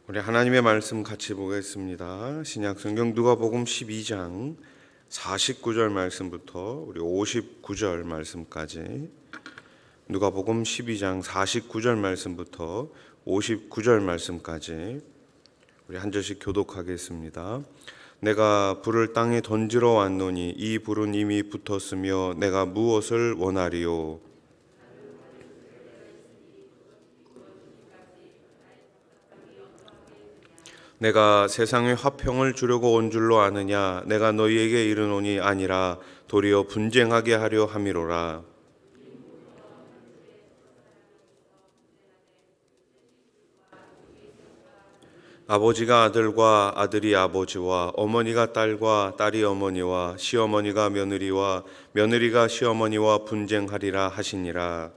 우리 하나님의 말씀 같이 보겠습니다. 신약 성경 누가복음 12장 49절 말씀부터 우리 59절 말씀까지, 누가복음 12장 49절 말씀부터 59절 말씀까지 우리 한 절씩 교독하겠습니다. 내가 불을 땅에 던지러 왔노니 이 불은 이미 붙었으며 내가 무엇을 원하리요? 내가 세상에 화평을 주려고 온 줄로 아느냐? 내가 너희에게 이르노니 아니라 도리어 분쟁하게 하려 함이로라. 아버지가 아들과 아들이 아버지와 어머니가 딸과 딸이 어머니와 시어머니가 며느리와 며느리가 시어머니와 분쟁하리라 하시니라.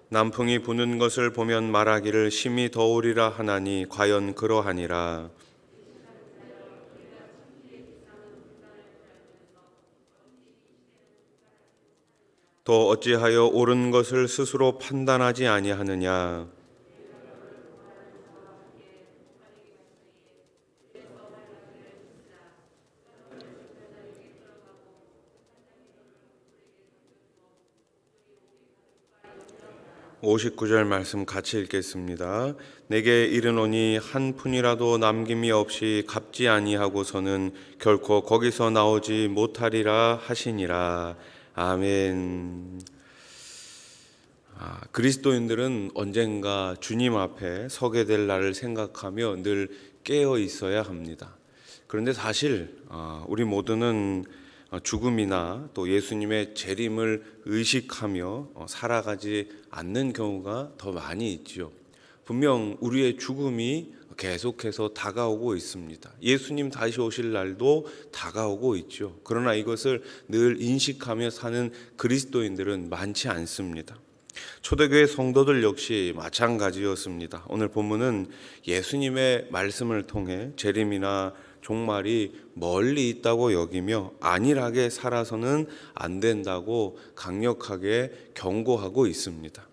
남풍이 부는 것을 보면 말하기를 심히 더우리라 하나니 과연 그러하니라. 또 어찌하여 옳은 것을 스스로 판단하지 아니하느냐? 59절 말씀 같이 읽겠습니다. 내게 이르노니 한 푼이라도 남김이 없이 갚지 아니하고서는 결코 거기서 나오지 못하리라 하시니라. 아멘. 그리스도인들은 언젠가 주님 앞에 서게 될 날을 생각하며 늘 깨어 있어야 합니다. 그런데 사실 우리 모두는 죽음이나 또 예수님의 재림을 의식하며 살아가지 않는 경우가 더 많이 있지요. 분명 우리의 죽음이 계속해서 다가오고 있습니다. 예수님 다시 오실 날도 다가오고 있죠. 그러나 이것을 늘 인식하며 사는 그리스도인들은 많지 않습니다. 초대교회 성도들 역시 마찬가지였습니다. 오늘 본문은 예수님의 말씀을 통해 재림이나 종말이 멀리 있다고 여기며 안일하게 살아서는 안 된다고 강력하게 경고하고 있습니다.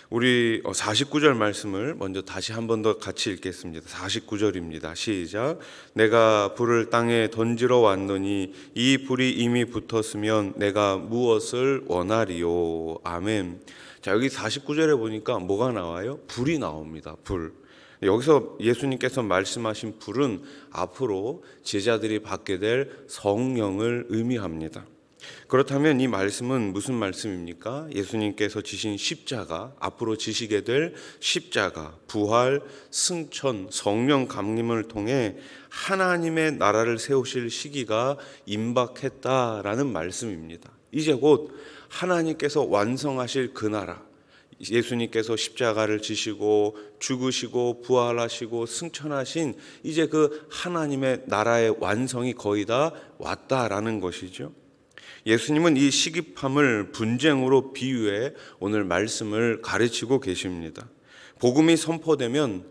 우리 49절 말씀을 먼저 다시 한 번 더 같이 읽겠습니다. 49절입니다. 시작. 내가 불을 땅에 던지러 왔노니 이 불이 이미 붙었으면 내가 무엇을 원하리요? 아멘. 자, 여기 49절에 보니까 뭐가 나와요? 불이 나옵니다. 불. 여기서 예수님께서 말씀하신 불은 앞으로 제자들이 받게 될 성령을 의미합니다. 그렇다면 이 말씀은 무슨 말씀입니까? 예수님께서 지신 십자가, 앞으로 지시게 될 십자가, 부활, 승천, 성령 감림을 통해 하나님의 나라를 세우실 시기가 임박했다라는 말씀입니다. 이제 곧 하나님께서 완성하실 그 나라, 예수님께서 십자가를 지시고 죽으시고 부활하시고 승천하신 이제 그 하나님의 나라의 완성이 거의 다 왔다라는 것이죠. 예수님은 이 시급함을 분쟁으로 비유해 오늘 말씀을 가르치고 계십니다. 복음이 선포되면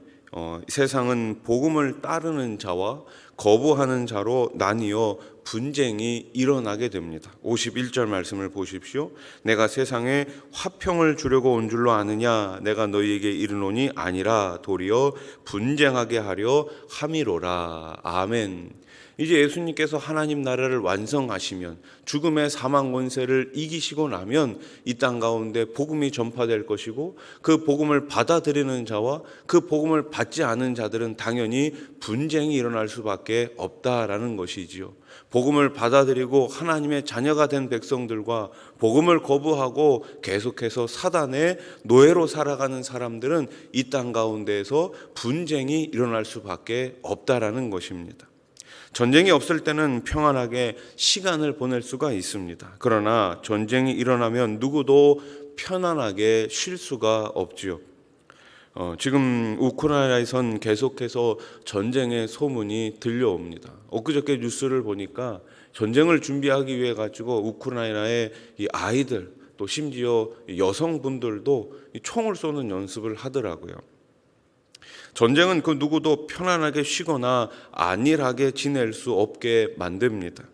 세상은 복음을 따르는 자와 거부하는 자로 나뉘어 분쟁이 일어나게 됩니다. 51절 말씀을 보십시오. 내가 세상에 화평을 주려고 온 줄로 아느냐? 내가 너희에게 이르노니 아니라 도리어 분쟁하게 하려 함이로라. 아멘. 이제 예수님께서 하나님 나라를 완성하시면, 죽음의 사망 권세를 이기시고 나면 이 땅 가운데 복음이 전파될 것이고, 그 복음을 받아들이는 자와 그 복음을 받지 않은 자들은 당연히 분쟁이 일어날 수밖에 없다라는 것이지요. 복음을 받아들이고 하나님의 자녀가 된 백성들과 복음을 거부하고 계속해서 사단의 노예로 살아가는 사람들은 이 땅 가운데에서 분쟁이 일어날 수밖에 없다라는 것입니다. 전쟁이 없을 때는 평안하게 시간을 보낼 수가 있습니다. 그러나 전쟁이 일어나면 누구도 편안하게 쉴 수가 없지요. 지금 우크라이나에선 계속해서 전쟁의 소문이 들려옵니다. 엊그저께 뉴스를 보니까 전쟁을 준비하기 위해 가지고 우크라이나의 이 아이들, 또 심지어 여성분들도 총을 쏘는 연습을 하더라고요. 전쟁은 그 누구도 편안하게 쉬거나 안일하게 지낼 수 없게 만듭니다.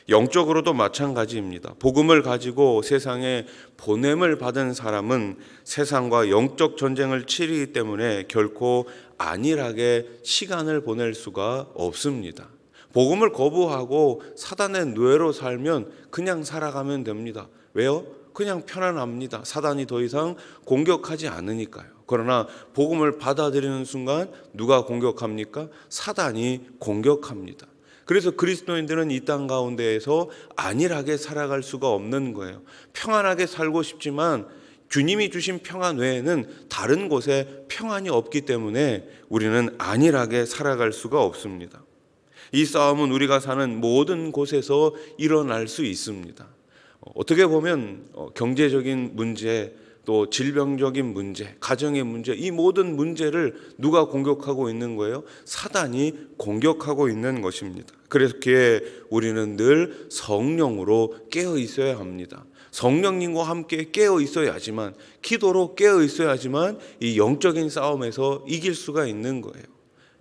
영적으로도 마찬가지입니다. 복음을 가지고 세상에 보냄을 받은 사람은 세상과 영적 전쟁을 치르기 때문에 결코 안일하게 시간을 보낼 수가 없습니다. 복음을 거부하고 사단의 노예로 살면 그냥 살아가면 됩니다. 왜요? 그냥 편안합니다. 사단이 더 이상 공격하지 않으니까요. 그러나 복음을 받아들이는 순간 누가 공격합니까? 사단이 공격합니다. 그래서 그리스도인들은 이 땅 가운데에서 안일하게 살아갈 수가 없는 거예요. 평안하게 살고 싶지만 주님이 주신 평안 외에는 다른 곳에 평안이 없기 때문에 우리는 안일하게 살아갈 수가 없습니다. 이 싸움은 우리가 사는 모든 곳에서 일어날 수 있습니다. 어떻게 보면 경제적인 문제, 또 질병적인 문제, 가정의 문제, 이 모든 문제를 누가 공격하고 있는 거예요? 사단이 공격하고 있는 것입니다. 그렇기에 우리는 늘 성령으로 깨어 있어야 합니다. 성령님과 함께 깨어 있어야지만, 기도로 깨어 있어야지만 이 영적인 싸움에서 이길 수가 있는 거예요.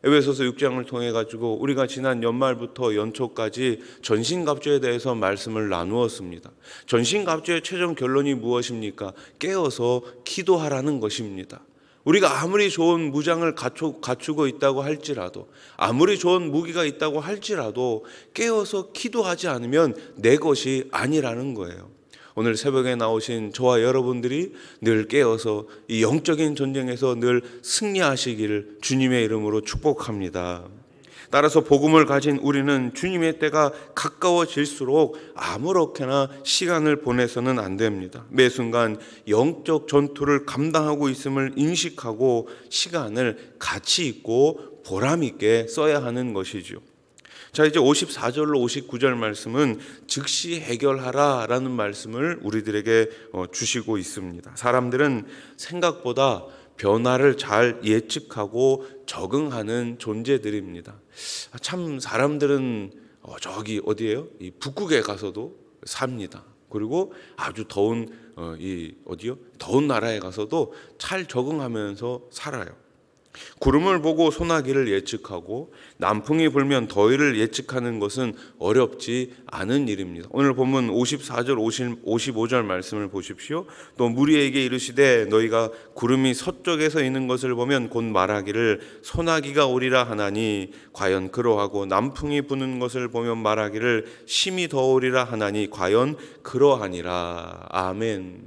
에베소서 6장을 통해 가지고 우리가 지난 연말부터 연초까지 전신갑주에 대해서 말씀을 나누었습니다. 전신갑주의 최종 결론이 무엇입니까? 깨어서 기도하라는 것입니다. 우리가 아무리 좋은 무장을 갖추고 있다고 할지라도, 아무리 좋은 무기가 있다고 할지라도 깨어서 기도하지 않으면 내 것이 아니라는 거예요. 오늘 새벽에 나오신 저와 여러분들이 늘 깨어서 이 영적인 전쟁에서 늘 승리하시기를 주님의 이름으로 축복합니다. 따라서 복음을 가진 우리는 주님의 때가 가까워질수록 아무렇게나 시간을 보내서는 안 됩니다. 매 순간 영적 전투를 감당하고 있음을 인식하고 시간을 가치 있고 보람 있게 써야 하는 것이죠. 자, 이제 54절로 59절 말씀은 즉시 해결하라 라는 말씀을 우리들에게 주시고 있습니다. 사람들은 생각보다 변화를 잘 예측하고 적응하는 존재들입니다. 참 사람들은 저기 어디예요? 이 북극에 가서도 삽니다. 그리고 아주 더운 더운 나라에 가서도 잘 적응하면서 살아요. 구름을 보고 소나기를 예측하고 남풍이 불면 더위를 예측하는 것은 어렵지 않은 일입니다. 오늘 본문 54절 55절 말씀을 보십시오. 또 무리에게 이르시되 너희가 구름이 서쪽에서 있는 것을 보면 곧 말하기를 소나기가 오리라 하나니 과연 그러하고 남풍이 부는 것을 보면 말하기를 심히 더우리라 하나니 과연 그러하니라. 아멘.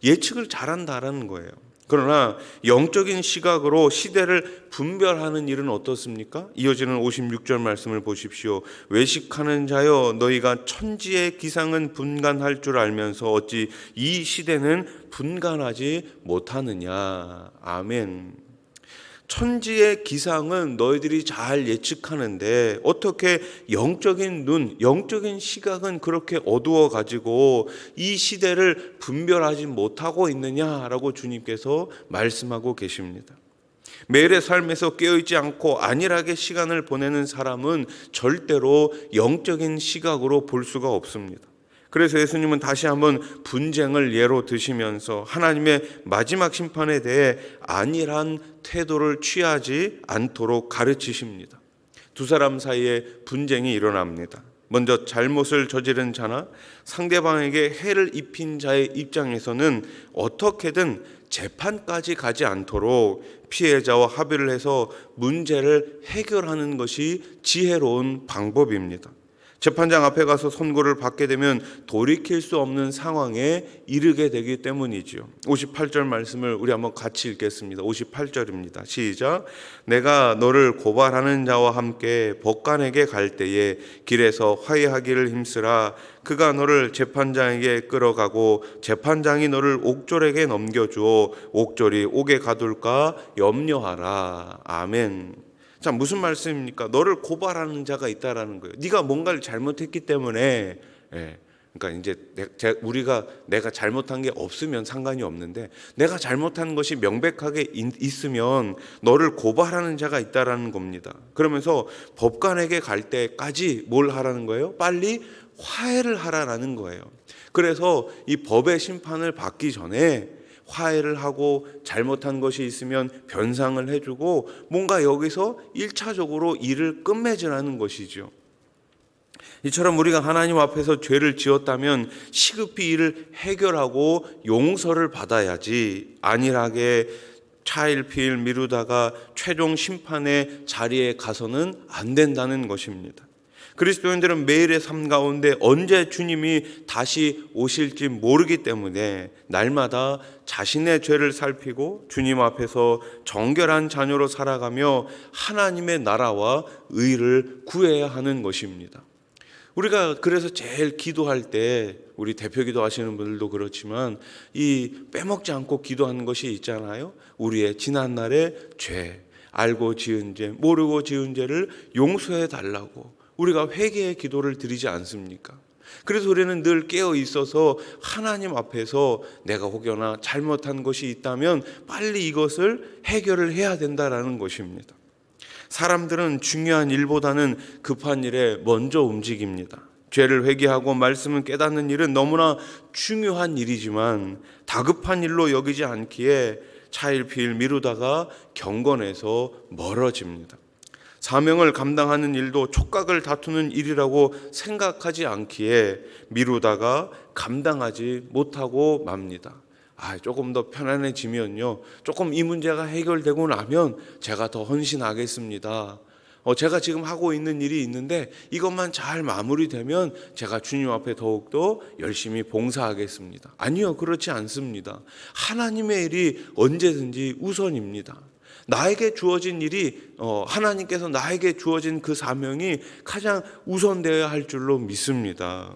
예측을 잘한다라는 거예요. 그러나 영적인 시각으로 시대를 분별하는 일은 어떻습니까? 이어지는 56절 말씀을 보십시오. 외식하는 자여 너희가 천지의 기상은 분간할 줄 알면서 어찌 이 시대는 분간하지 못하느냐. 아멘. 천지의 기상은 너희들이 잘 예측하는데 어떻게 영적인 눈, 영적인 시각은 그렇게 어두워 가지고 이 시대를 분별하지 못하고 있느냐라고 주님께서 말씀하고 계십니다. 매일의 삶에서 깨어있지 않고 안일하게 시간을 보내는 사람은 절대로 영적인 시각으로 볼 수가 없습니다. 그래서 예수님은 다시 한번 분쟁을 예로 드시면서 하나님의 마지막 심판에 대해 안일한 태도를 취하지 않도록 가르치십니다. 두 사람 사이에 분쟁이 일어납니다. 먼저 잘못을 저지른 자나 상대방에게 해를 입힌 자의 입장에서는 어떻게든 재판까지 가지 않도록 피해자와 합의를 해서 문제를 해결하는 것이 지혜로운 방법입니다. 재판장 앞에 가서 선고를 받게 되면 돌이킬 수 없는 상황에 이르게 되기 때문이지요. 58절 말씀을 우리 한번 같이 읽겠습니다. 58절입니다. 시작. 내가 너를 고발하는 자와 함께 법관에게 갈 때에 길에서 화해하기를 힘쓰라. 그가 너를 재판장에게 끌어가고 재판장이 너를 옥졸에게 넘겨주어 옥졸이 옥에 가둘까 염려하라. 아멘. 자, 무슨 말씀입니까? 너를 고발하는 자가 있다라는 거예요. 네가 뭔가를 잘못했기 때문에, 그러니까 이제 내가 잘못한 게 없으면 상관이 없는데 내가 잘못한 것이 명백하게 있으면 너를 고발하는 자가 있다라는 겁니다. 그러면서 법관에게 갈 때까지 뭘 하라는 거예요? 빨리 화해를 하라는 거예요. 그래서 이 법의 심판을 받기 전에 화해를 하고 잘못한 것이 있으면 변상을 해주고 뭔가 여기서 1차적으로 일을 끝맺으라는 것이죠. 이처럼 우리가 하나님 앞에서 죄를 지었다면 시급히 이를 해결하고 용서를 받아야지, 안일하게 차일피일 미루다가 최종 심판의 자리에 가서는 안 된다는 것입니다. 그리스도인들은 매일의 삶 가운데 언제 주님이 다시 오실지 모르기 때문에 날마다 자신의 죄를 살피고 주님 앞에서 정결한 자녀로 살아가며 하나님의 나라와 의를 구해야 하는 것입니다. 우리가 그래서 제일 기도할 때, 우리 대표 기도하시는 분들도 그렇지만 이 빼먹지 않고 기도하는 것이 있잖아요. 우리의 지난날의 죄, 알고 지은 죄, 모르고 지은 죄를 용서해 달라고 우리가 회개의 기도를 드리지 않습니까? 그래서 우리는 늘 깨어 있어서 하나님 앞에서 내가 혹여나 잘못한 것이 있다면 빨리 이것을 해결을 해야 된다라는 것입니다. 사람들은 중요한 일보다는 급한 일에 먼저 움직입니다. 죄를 회개하고 말씀을 깨닫는 일은 너무나 중요한 일이지만 다급한 일로 여기지 않기에 차일피일 미루다가 경건에서 멀어집니다. 사명을 감당하는 일도 촉각을 다투는 일이라고 생각하지 않기에 미루다가 감당하지 못하고 맙니다. 조금 더 편안해지면요, 조금 이 문제가 해결되고 나면 제가 더 헌신하겠습니다. 제가 지금 하고 있는 일이 있는데 이것만 잘 마무리되면 제가 주님 앞에 더욱더 열심히 봉사하겠습니다. 아니요, 그렇지 않습니다. 하나님의 일이 언제든지 우선입니다. 나에게 주어진 일이, 하나님께서 나에게 주어진 그 사명이 가장 우선되어야 할 줄로 믿습니다.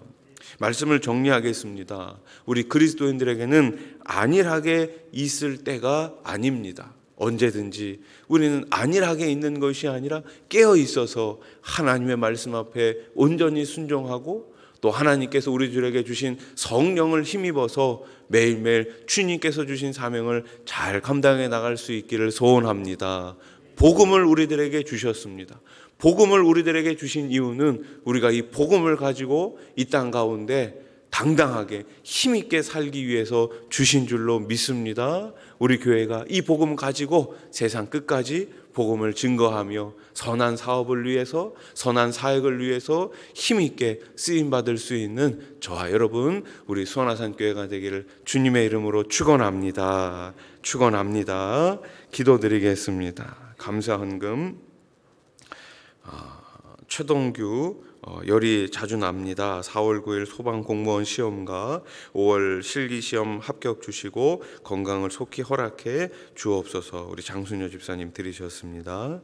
말씀을 정리하겠습니다. 우리 그리스도인들에게는 안일하게 있을 때가 아닙니다. 언제든지 우리는 안일하게 있는 것이 아니라 깨어 있어서 하나님의 말씀 앞에 온전히 순종하고 또 하나님께서 우리들에게 주신 성령을 힘입어서 매일매일 주님께서 주신 사명을 잘 감당해 나갈 수 있기를 소원합니다. 복음을 우리들에게 주셨습니다. 복음을 우리들에게 주신 이유는 우리가 이 복음을 가지고 이 땅 가운데 당당하게 힘있게 살기 위해서 주신 줄로 믿습니다. 우리 교회가 이 복음 가지고 세상 끝까지 복음을 증거하며 선한 사업을 위해서, 선한 사역을 위해서 힘있게 쓰임받을 수 있는 저와 여러분, 우리 수원아산 교회가 되기를 주님의 이름으로 축원합니다. 축원합니다. 기도드리겠습니다. 감사 헌금 최동규 열이 자주 납니다. 4월 9일 소방공무원 시험과 5월 실기시험 합격 주시고 건강을 속히 허락해 주옵소서. 우리 장순여 집사님 들으셨습니다.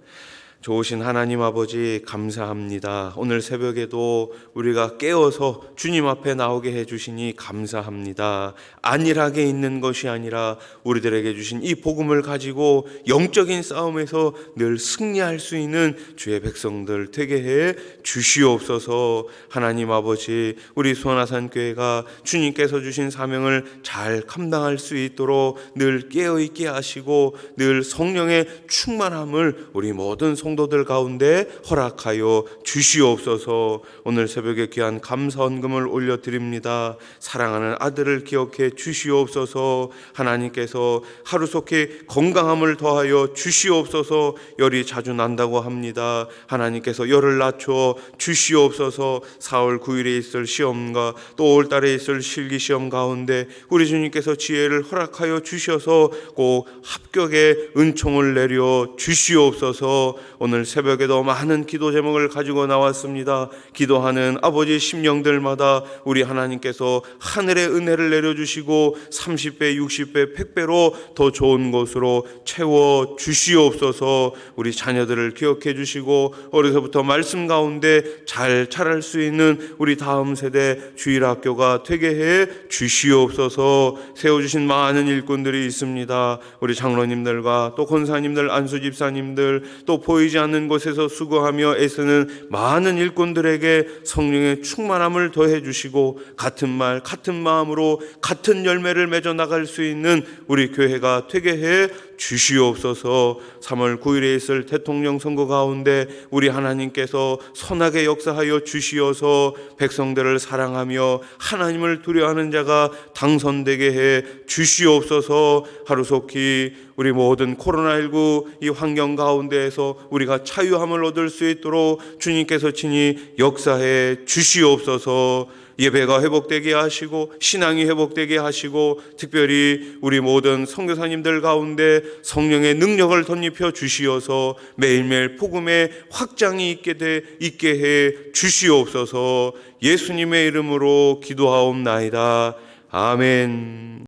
좋으신 하나님 아버지 감사합니다. 오늘 새벽에도 우리가 깨어서 주님 앞에 나오게 해주시니 감사합니다. 안일하게 있는 것이 아니라 우리들에게 주신 이 복음을 가지고 영적인 싸움에서 늘 승리할 수 있는 주의 백성들 되게 해 주시옵소서. 하나님 아버지, 우리 수원아산 교회가 주님께서 주신 사명을 잘 감당할 수 있도록 늘 깨어있게 하시고 늘 성령의 충만함을 우리 모든 성도들 가운데 허락하여 주시옵소서. 오늘 새벽에 귀한 감사 헌금을 올려드립니다. 사랑하는 아들을 기억해 주시옵소서. 하나님께서 하루속히 건강함을 더하여 주시옵소서. 열이 자주 난다고 합니다. 하나님께서 열을 낮춰 주시옵소서. 4월 9일에 있을 시험과 또 5월달에 있을 실기시험 가운데 우리 주님께서 지혜를 허락하여 주셔서 꼭 합격의 은총을 내려 주시옵소서. 오늘 새벽에도 많은 기도 제목을 가지고 나왔습니다. 기도하는 아버지 심령들마다 우리 하나님께서 하늘의 은혜를 내려주시고 30배, 60배, 100배로 더 좋은 것으로 채워 주시옵소서. 우리 자녀들을 기억해 주시고 어려서부터 말씀 가운데 잘 자랄 수 있는 우리 다음 세대 주일학교가 되게 해 주시옵소서. 세워주신 많은 일꾼들이 있습니다. 우리 장로님들과 또 권사님들, 안수집사님들, 또 보이지 않는 곳에서 수고하며 애쓰는 많은 일꾼들에게 성령의 충만함을 더해 주시고 같은 말 같은 마음으로 같은 열매를 맺어 나갈 수 있는 우리 교회가 되게 해 주시옵소서. 3월 9일에 있을 대통령 선거 가운데 우리 하나님께서 선하게 역사하여 주시어서 백성들을 사랑하며 하나님을 두려워하는 자가 당선되게 해 주시옵소서. 하루속히 우리 모든 코로나19 이 환경 가운데에서 우리가 자유함을 얻을 수 있도록 주님께서 친히 역사해 주시옵소서. 예배가 회복되게 하시고 신앙이 회복되게 하시고 특별히 우리 모든 선교사님들 가운데 성령의 능력을 덧입혀 주시어서 매일매일 복음의 확장이 있게 해 주시옵소서. 예수님의 이름으로 기도하옵나이다. 아멘.